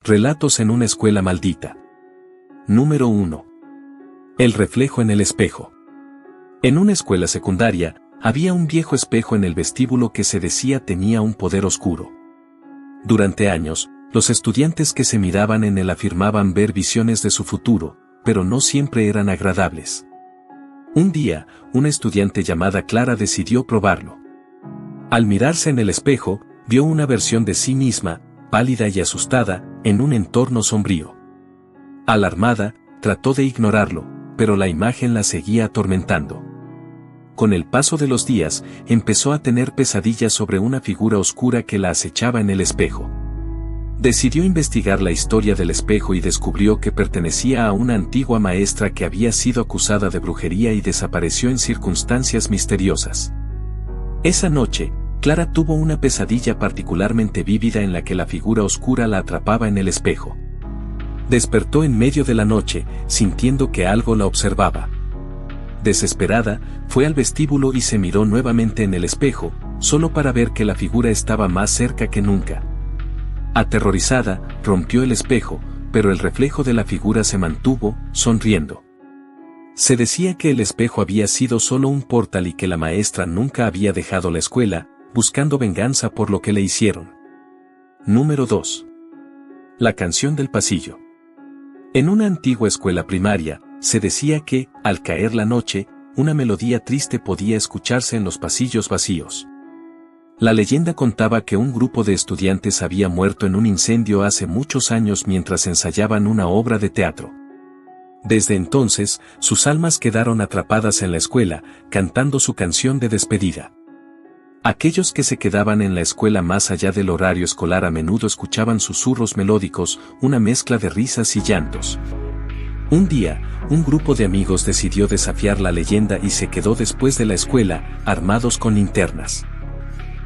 Relatos en una escuela maldita. Número 1. El reflejo en el espejo. En una escuela secundaria, había un viejo espejo en el vestíbulo que se decía tenía un poder oscuro. Durante años, los estudiantes que se miraban en él afirmaban ver visiones de su futuro, pero no siempre eran agradables. Un día, una estudiante llamada Clara decidió probarlo. Al mirarse en el espejo, vio una versión de sí misma, pálida y asustada, en un entorno sombrío. Alarmada, trató de ignorarlo, pero la imagen la seguía atormentando. Con el paso de los días, empezó a tener pesadillas sobre una figura oscura que la acechaba en el espejo. Decidió investigar la historia del espejo y descubrió que pertenecía a una antigua maestra que había sido acusada de brujería y desapareció en circunstancias misteriosas. Esa noche, Clara tuvo una pesadilla particularmente vívida en la que la figura oscura la atrapaba en el espejo. Despertó en medio de la noche, sintiendo que algo la observaba. Desesperada, fue al vestíbulo y se miró nuevamente en el espejo, solo para ver que la figura estaba más cerca que nunca. Aterrorizada, rompió el espejo, pero el reflejo de la figura se mantuvo, sonriendo. Se decía que el espejo había sido solo un portal y que la maestra nunca había dejado la escuela, buscando venganza por lo que le hicieron. Número 2. La canción del pasillo. En una antigua escuela primaria, se decía que, al caer la noche, una melodía triste podía escucharse en los pasillos vacíos. La leyenda contaba que un grupo de estudiantes había muerto en un incendio hace muchos años mientras ensayaban una obra de teatro. Desde entonces, sus almas quedaron atrapadas en la escuela, cantando su canción de despedida. Aquellos que se quedaban en la escuela más allá del horario escolar a menudo escuchaban susurros melódicos, una mezcla de risas y llantos. Un día, un grupo de amigos decidió desafiar la leyenda y se quedó después de la escuela, armados con linternas.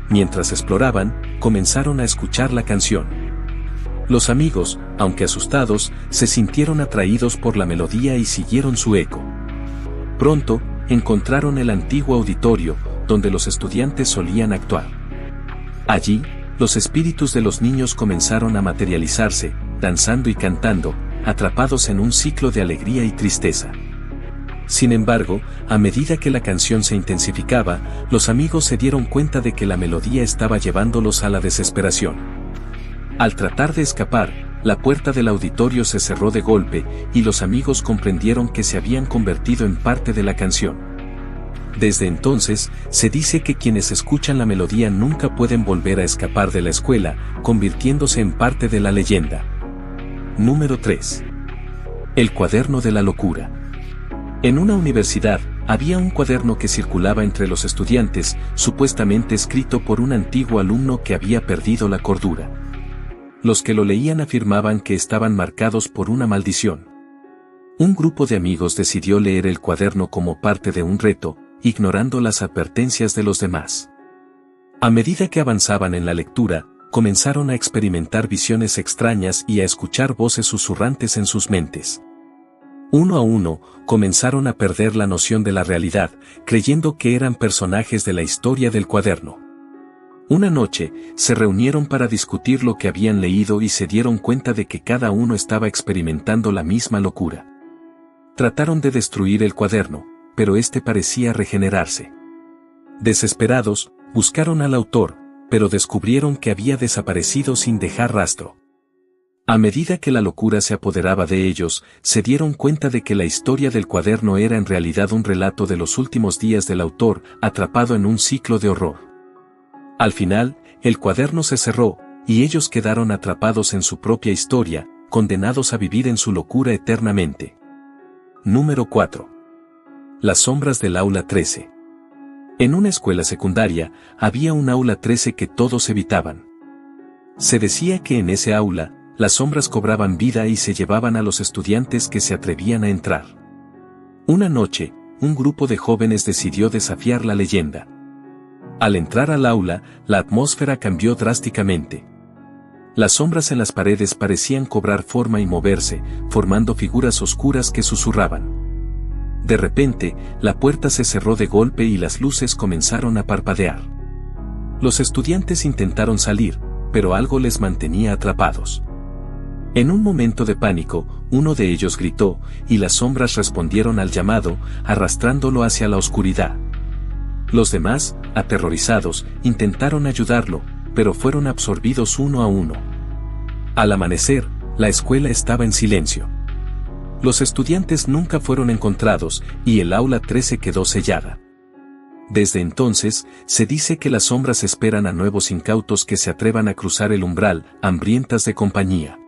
Mientras exploraban, comenzaron a escuchar la canción. Los amigos, aunque asustados, se sintieron atraídos por la melodía y siguieron su eco. Pronto, encontraron el antiguo auditorio, donde los estudiantes solían actuar. Allí, los espíritus de los niños comenzaron a materializarse, danzando y cantando, atrapados en un ciclo de alegría y tristeza. Sin embargo, a medida que la canción se intensificaba, los amigos se dieron cuenta de que la melodía estaba llevándolos a la desesperación. Al tratar de escapar, la puerta del auditorio se cerró de golpe, y los amigos comprendieron que se habían convertido en parte de la canción. Desde entonces, se dice que quienes escuchan la melodía nunca pueden volver a escapar de la escuela, convirtiéndose en parte de la leyenda. Número 3. El cuaderno de la locura. En una universidad, había un cuaderno que circulaba entre los estudiantes, supuestamente escrito por un antiguo alumno que había perdido la cordura. Los que lo leían afirmaban que estaban marcados por una maldición. Un grupo de amigos decidió leer el cuaderno como parte de un reto, ignorando las advertencias de los demás. A medida que avanzaban en la lectura, comenzaron a experimentar visiones extrañas y a escuchar voces susurrantes en sus mentes. Uno a uno, comenzaron a perder la noción de la realidad, creyendo que eran personajes de la historia del cuaderno. Una noche, se reunieron para discutir lo que habían leído y se dieron cuenta de que cada uno estaba experimentando la misma locura. Trataron de destruir el cuaderno, pero este parecía regenerarse. Desesperados, buscaron al autor, pero descubrieron que había desaparecido sin dejar rastro. A medida que la locura se apoderaba de ellos, se dieron cuenta de que la historia del cuaderno era en realidad un relato de los últimos días del autor, atrapado en un ciclo de horror. Al final, el cuaderno se cerró, y ellos quedaron atrapados en su propia historia, condenados a vivir en su locura eternamente. Número 4. Las sombras del aula 13. En una escuela secundaria, había un aula 13 que todos evitaban. Se decía que en ese aula, las sombras cobraban vida y se llevaban a los estudiantes que se atrevían a entrar. Una noche, un grupo de jóvenes decidió desafiar la leyenda. Al entrar al aula, la atmósfera cambió drásticamente. Las sombras en las paredes parecían cobrar forma y moverse, formando figuras oscuras que susurraban. De repente, la puerta se cerró de golpe y las luces comenzaron a parpadear. Los estudiantes intentaron salir, pero algo les mantenía atrapados. En un momento de pánico, uno de ellos gritó, y las sombras respondieron al llamado, arrastrándolo hacia la oscuridad. Los demás, aterrorizados, intentaron ayudarlo, pero fueron absorbidos uno a uno. Al amanecer, la escuela estaba en silencio. Los estudiantes nunca fueron encontrados, y el aula 13 quedó sellada. Desde entonces, se dice que las sombras esperan a nuevos incautos que se atrevan a cruzar el umbral, hambrientas de compañía.